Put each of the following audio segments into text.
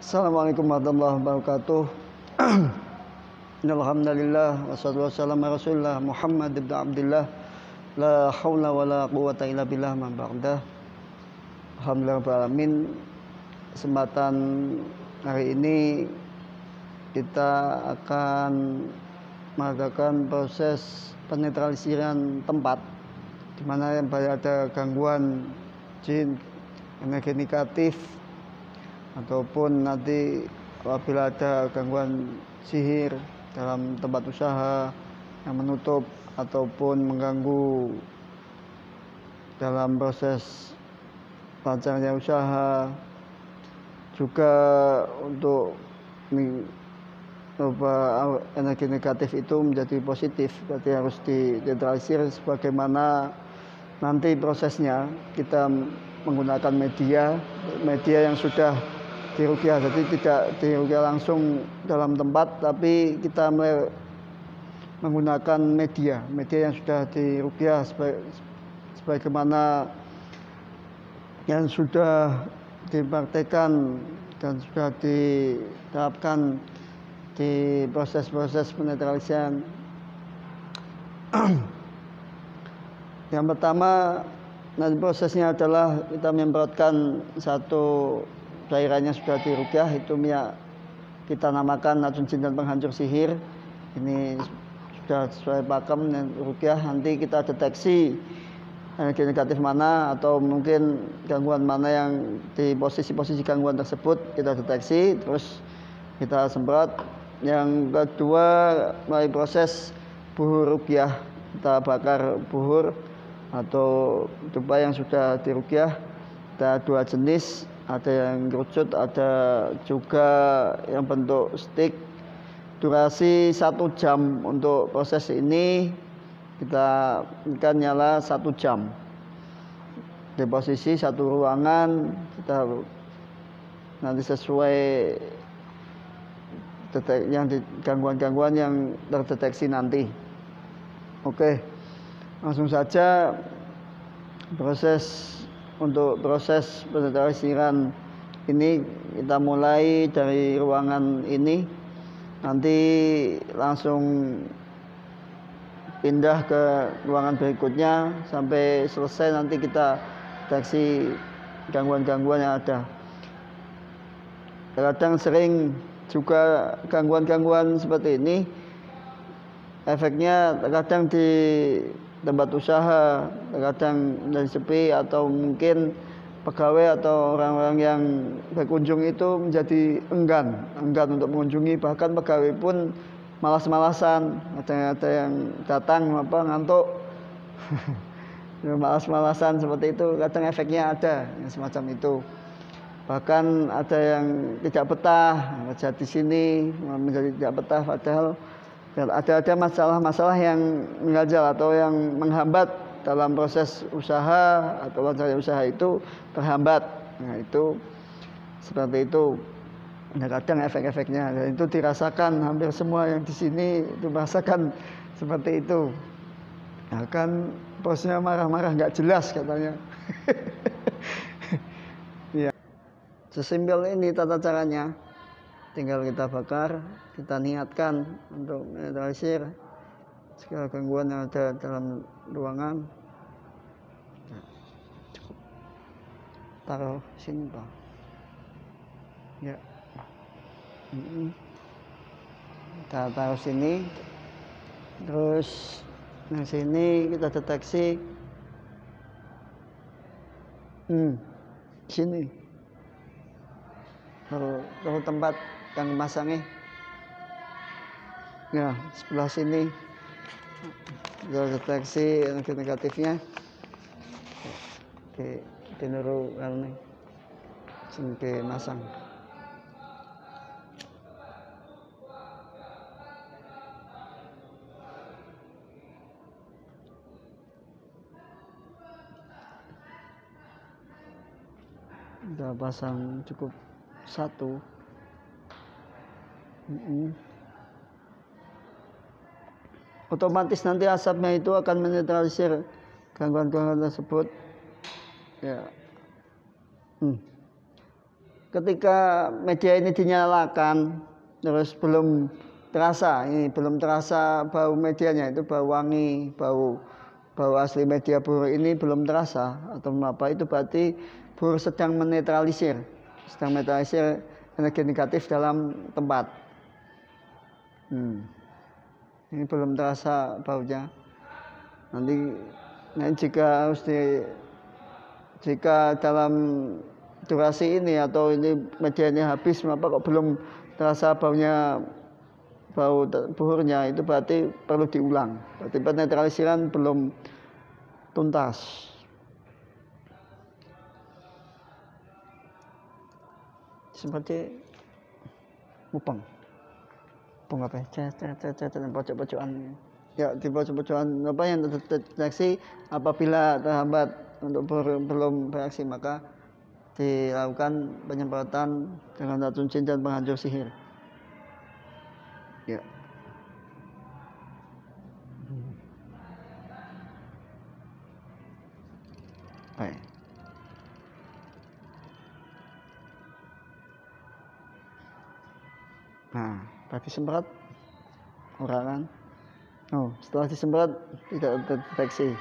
Assalamualaikum warahmatullahi wabarakatuh. Alhamdulillah wassalatu wassalamu ala Rasulillah Muhammad ibn Abdullah la haula wala quwata illa billah ma ba'da. Alhamdulillah rabbil alamin. Kesempatan hari ini kita akan mengadakan proses penetralisiran tempat di mana yang ada gangguan jin, energi negatif, ataupun nanti apabila ada gangguan sihir dalam tempat usaha yang menutup ataupun mengganggu dalam proses lancarnya usaha, juga untuk energi negatif itu menjadi positif, berarti harus dinetralisir. Sebagaimana nanti prosesnya kita menggunakan media yang sudah diruqyah, jadi tidak diruqyah langsung dalam tempat, tapi kita menggunakan media yang sudah diruqyah sebagaimana yang sudah dipraktekkan dan sudah diterapkan di proses-proses penetralisian. Yang pertama, nanti prosesnya adalah kita menyemprotkan satu cairannya sudah diruqyah, itu kita namakan racun jin dan penghancur sihir. Ini sudah sesuai pakem dan ruqyah. Nanti kita deteksi energi negatif mana atau mungkin gangguan mana yang di posisi gangguan tersebut kita deteksi, terus kita semprot. Yang kedua, melalui proses buhur ruqyah, kita bakar buhur atau dupa yang sudah diruqyah. Ada dua jenis, ada yang kerucut, ada juga yang bentuk stick. Durasi 1 jam untuk proses ini, kita akan nyala 1 jam di posisi satu ruangan. Kita nanti sesuai yang gangguan-gangguan yang terdeteksi nanti. Oke, langsung saja untuk proses penetralisiran ini kita mulai dari ruangan ini, nanti langsung pindah ke ruangan berikutnya sampai selesai. Nanti kita deteksi gangguan-gangguan yang ada. Kadang sering juga gangguan-gangguan seperti ini efeknya kadang di tempat usaha, kadang dari sepi, atau mungkin pegawai atau orang-orang yang berkunjung itu menjadi enggan untuk mengunjungi. Bahkan pegawai pun malas-malasan. Ada yang datang ngantuk malas-malasan seperti itu. Kadang efeknya ada yang semacam itu. Bahkan ada yang tidak betah kerja di sini, menjadi tidak betah, padahal ada masalah-masalah yang mengganjal atau yang menghambat dalam proses usaha atau lancarnya usaha itu terhambat. Nah, itu seperti itu. Nah, kadang efek-efeknya dan itu dirasakan hampir semua yang di sini itu merasakan seperti itu. Nah, kan bosnya marah-marah nggak jelas katanya. Ya. Sesimpel ini tata caranya. Tinggal kita bakar, kita niatkan untuk menetralisir segala gangguan yang ada dalam ruangan. Cukup. Taruh sini, Pak. Ya. Kita taruh sini. Terus yang sini kita deteksi. Sini. Taruh tempat yang masangnya. Ya, sebelah sini kita deteksi energi negatifnya. Oke, tinuru ini sini masang. Kita pasang cukup 1. Otomatis nanti asapnya itu akan menetralisir gangguan-gangguan tersebut. Ya. ketika media ini dinyalakan terus belum terasa bau medianya, itu bau wangi, bau asli media bur ini belum terasa atau apa, itu berarti bur sedang menetralisir energi negatif dalam tempat. Ini belum terasa baunya. Nanti jika dalam durasi ini atau ini medianya habis, kenapa kok belum terasa baunya, bau buhurnya, itu berarti perlu diulang. Berarti penetralisiran belum tuntas. Seperti mupeng apa ya? Pojok-pojokan. Ya, di pojok-pojokan apa yang terdeteksi apabila terhambat untuk belum bereaksi, maka dilakukan penyemprotan dengan racun jin dan penghancur sihir. Ya. Baik. Nah, berarti semprot orangan. Setelah disemprot tidak terdeteksi.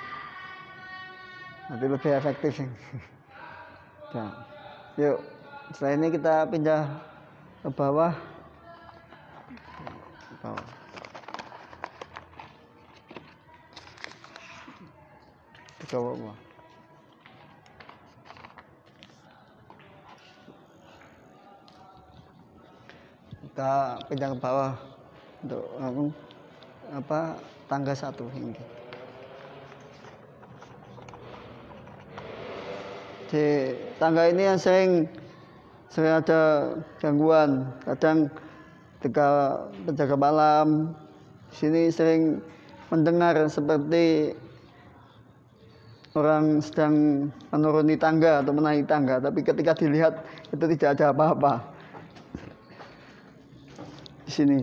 Nanti lebih efektif. Nah, yuk, setelah ini kita pindah ke bawah. Ke bawah. Kita pindah ke bawah untuk tangga 1 ini. Di tangga ini yang sering ada gangguan. Kadang ketika penjaga malam di sini sering mendengar seperti orang sedang menuruni tangga atau menaiki tangga, tapi ketika dilihat itu tidak ada apa-apa. Di sini.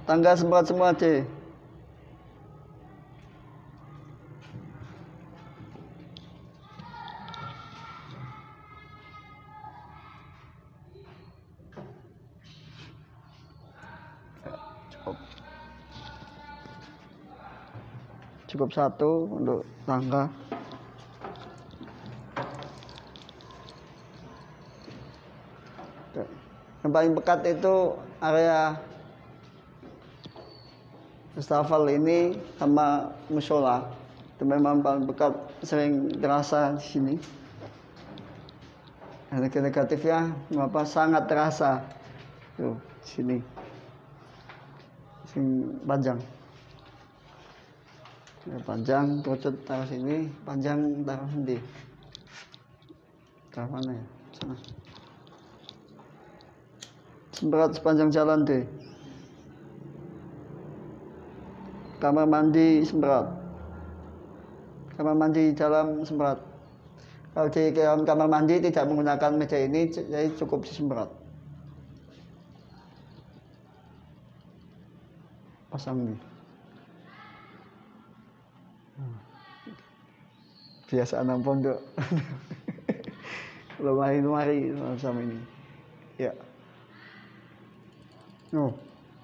Tangga semprot semua, C. Cukup 1 untuk tangga. Yang paling pekat itu area Mustafal ini sama musola. Itu memang paling pekat, sering terasa di sini. Energi negatifnya sangat terasa. Tuh, di sini. Sing panjang. Panjang, kerucut taruh sini, panjang taruh sini. Taruh mana ya? Sana. Semprot sepanjang jalan deh. Kamar mandi semprot. Kamar mandi dalam semprot. Kalau di kamar mandi tidak menggunakan meja ini, jadi cukup disemprot. Pasang nih. Biasa anak pondok. Lemari sama ini. Ya.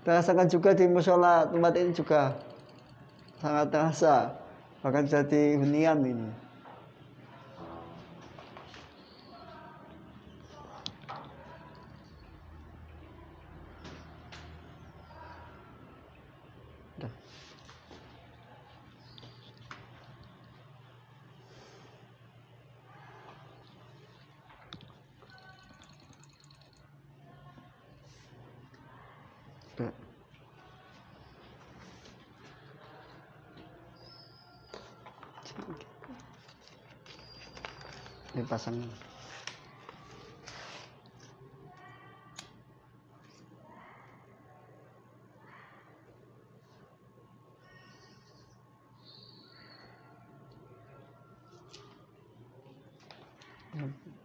Terasakan juga di musola tempat ini juga sangat terasa, bahkan jadi hunian ini. Dipasang.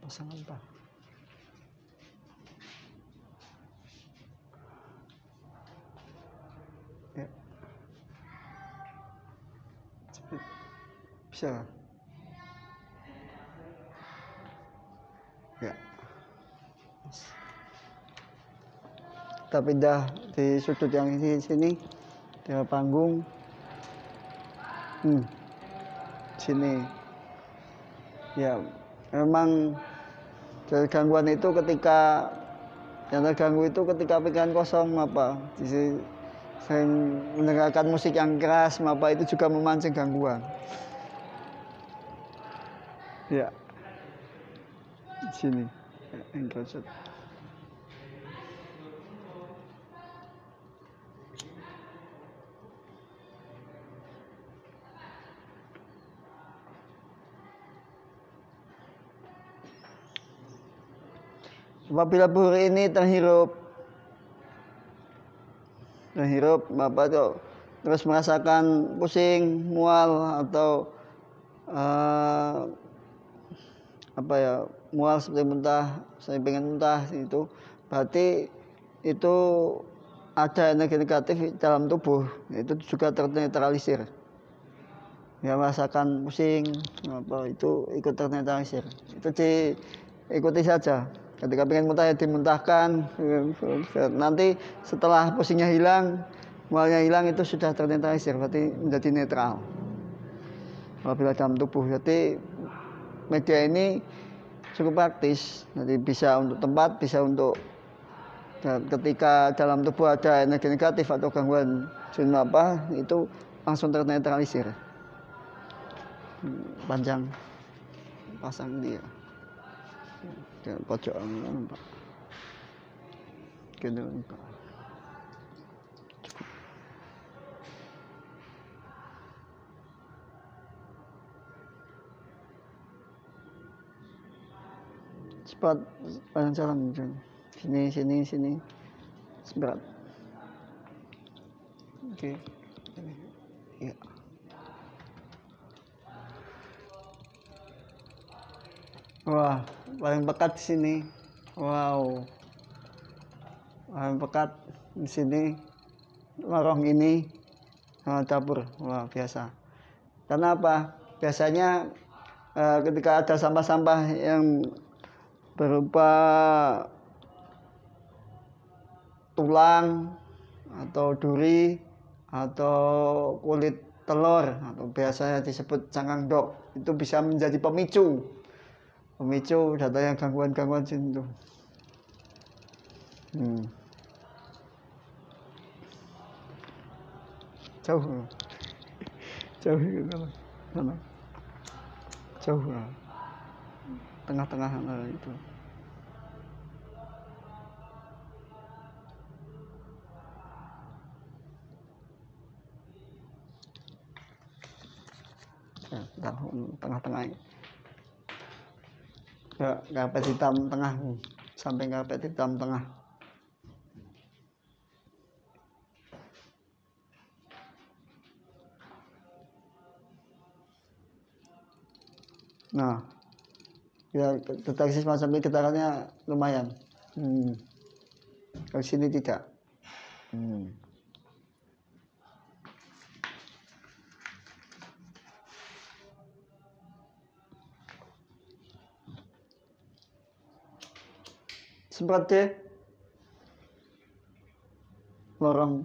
Pasang apa? Ya. Bisa. Ya. Kita pindah di sudut yang di sini, di panggung. Sini. Ya, memang gangguan itu ketika yang terganggu itu ketika pikiran kosong apa. Sering mendengarkan musik yang keras apa itu juga memancing gangguan. Ya. Di sini. Ya, apabila buri ini terhirup, Bapak tuh terus merasakan pusing, mual atau mual seperti muntah, saya pengen muntah itu, berarti itu ada energi negatif dalam tubuh, itu juga ternetralisir. Ya, merasakan pusing, itu ikut ternetralisir. Itu diikuti saja. Ketika pengen muntah ya dimuntahkan. Nanti setelah pusingnya hilang, mualnya hilang, itu sudah ternetralisir, berarti menjadi netral apabila dalam tubuh. Jadi media ini cukup praktis. Jadi bisa untuk tempat, bisa untuk ketika dalam tubuh ada energi negatif atau gangguan jin itu langsung ternetralisir. Panjang pasang dia di pojokan Pak. Gitu Pak. Cepat panjang jalan sini seberat. Oke. Ya. Wah, paling pekat di sini. Wow. Paling pekat di sini. Lorong ini sama dapur. Wah, biasa. Karena apa? Biasanya ketika ada sampah-sampah yang berupa tulang atau duri atau kulit telur atau biasanya disebut cangkang dok, itu bisa menjadi pemicu datangnya gangguan-gangguan jin itu. Jauh sana. Jauh tengah-tengah itu. Tengah-tengah ya, karpet hitam tengah, samping karpet hitam tengah. Nah, ya deteksi semacam ini getarannya lumayan. Kalau sini tidak. Semprot deh lorong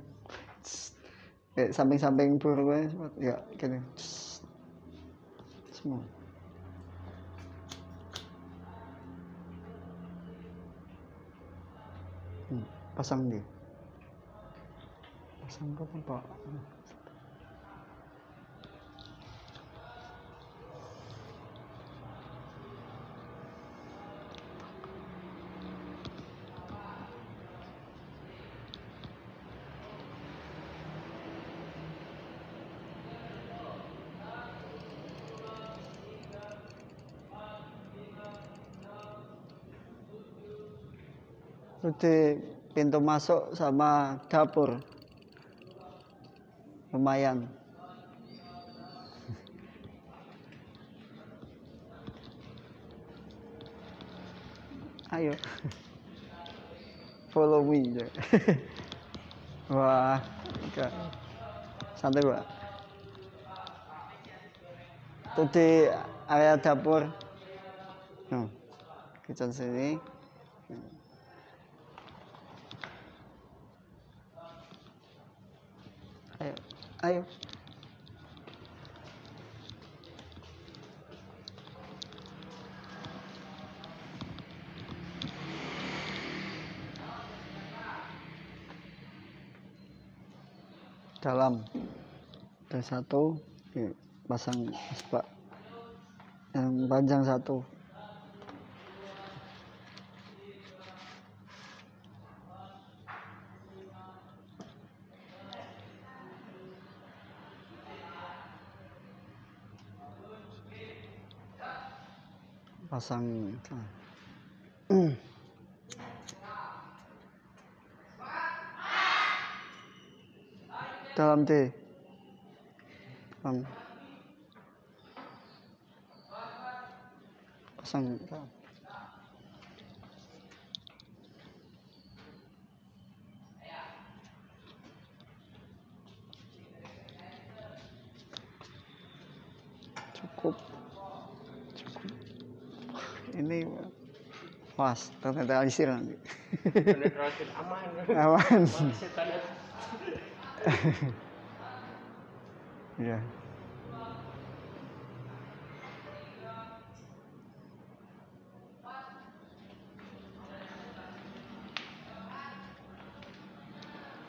samping-samping buru ya gini semua. Pasang apa? Di pintu masuk sama dapur lumayan. Ayo follow me. Wah, santai Pak. Itu di area dapur. Kitchen sini. Ayo. Dalam dan satu pasang asbak yang panjang satu. Pasang dalam T pasang cukup ini was ternetralisir nanti. Aman. Ya.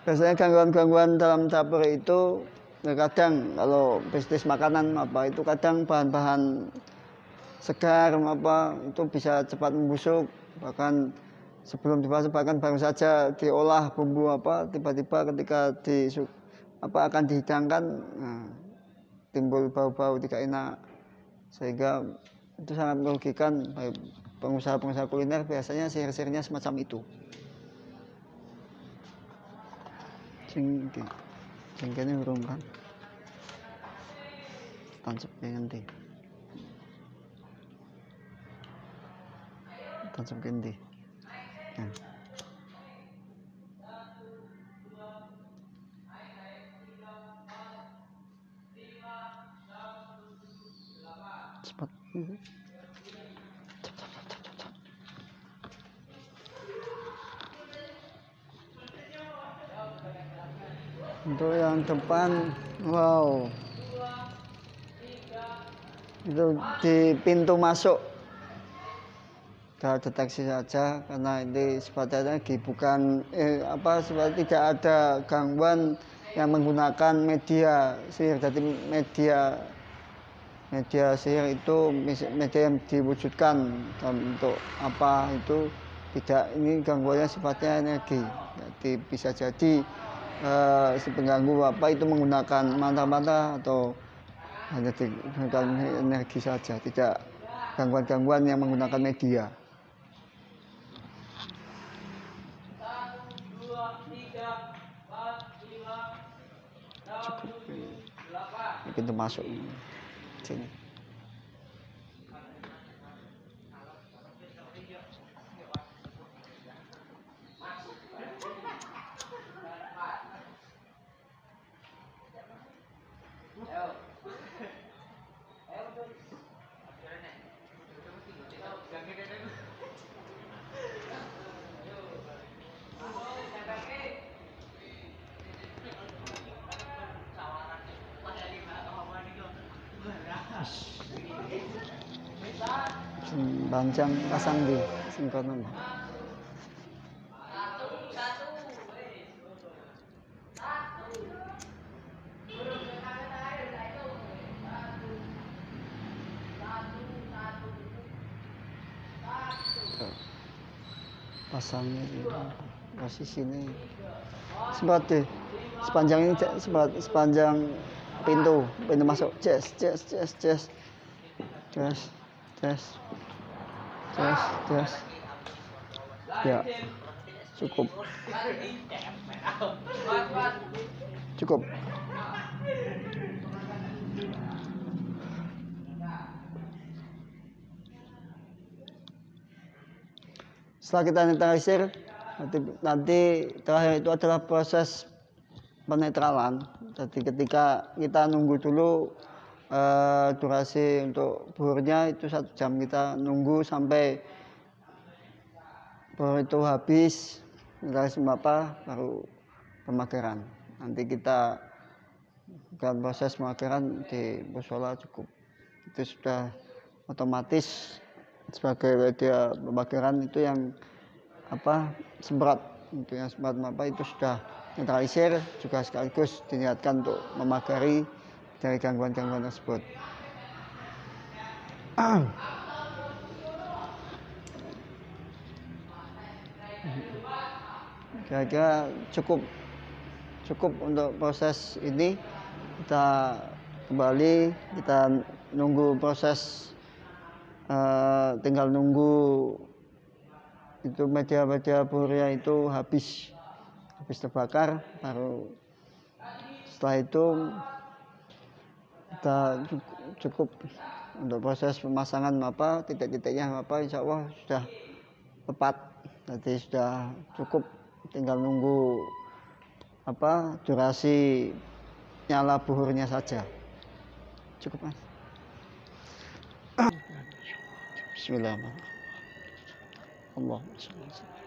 Biasanya gangguan-gangguan dalam dapur itu kadang kalau bisnis makanan apa itu kadang bahan-bahan segar apa itu bisa cepat membusuk, bahkan sebelum dimasak bahkan baru saja diolah bumbu apa tiba-tiba ketika akan dihidangkan timbul bau-bau tidak enak, sehingga itu sangat merugikan pengusaha-pengusaha kuliner. Biasanya sihir-sihirnya semacam itu. Sing kene urung kan tancap nanti tancap nanti cepat. Untuk yang depan, wow, itu di pintu masuk kita deteksi saja karena ini sebenarnya bukan sebenarnya tidak ada gangguan yang menggunakan media sihir. Jadi media sihir itu media yang diwujudkan untuk apa itu tidak, ini gangguannya sifatnya energi. Jadi bisa jadi si pengganggu apa itu menggunakan mantra-mantra atau hanya menggunakan energi saja, tidak gangguan-gangguan yang menggunakan media. Cukup. Ini pintu masuk sini. Panjang pasang di singkono. Pasangnya di posisi ini sepanjang ini sepanjang pintu masuk. Ces ya, cukup. Setelah kita netralisir, nanti terakhir itu adalah proses penetralan. Jadi ketika kita nunggu dulu durasi untuk buhurnya itu 1 jam, kita nunggu sampai buhur itu habis, durasi berapa baru pemagaran. Nanti kita bukan proses pemagaran di musola cukup, itu sudah otomatis sebagai media pemagaran. Itu yang semberat, itu yang semberat itu sudah netralisir, juga sekaligus diniatkan untuk memagari dari gangguan-gangguan tersebut. Kira-kira cukup untuk proses ini. Kita kembali, kita nunggu proses, tinggal nunggu itu media buhurnya itu habis terbakar, baru setelah itu kita cukup untuk proses pemasangan titik-titiknya insya Allah sudah tepat. Jadi sudah cukup, tinggal nunggu durasi nyala buhurnya saja. Cukup, Mas. Bismillahirrahmanirrahim. Allahumma sholli ala sayyidina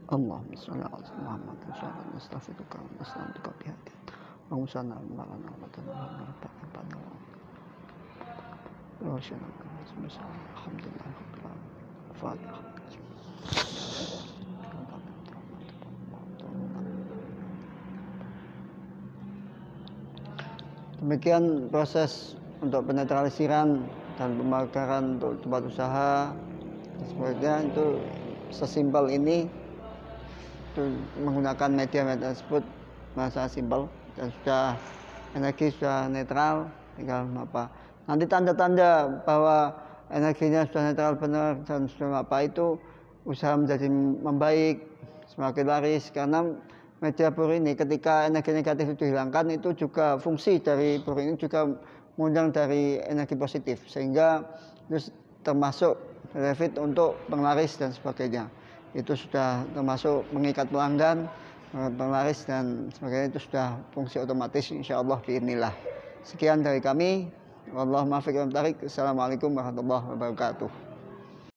Allahumma sholli ala sayyidina Muhammad wa sallam. Astaghfiruka wa astaghfiruka bihaqi. Allahumma shalli ala Muhammad wa ala Demikian proses untuk penetralisiran dan pembakaran untuk tempat usaha. Sebenarnya itu sesimpel ini, itu menggunakan media tersebut masa simpel dan sudah energi sudah netral. Tinggal nanti tanda-tanda bahwa energinya sudah netral benar dan sudah itu usaha menjadi membaik, semakin laris, karena media buhur ini ketika energi negatif itu dihilangkan, itu juga fungsi dari buhur ini juga mengundang dari energi positif, sehingga itu termasuk benefit untuk penglaris dan sebagainya. Itu sudah termasuk mengikat pelanggan, penglaris dan sebagainya, itu sudah fungsi otomatis insyaallah biidznillah. Sekian dari kami. Wallahul muwaffiq. Assalamualaikum warahmatullahi wabarakatuh.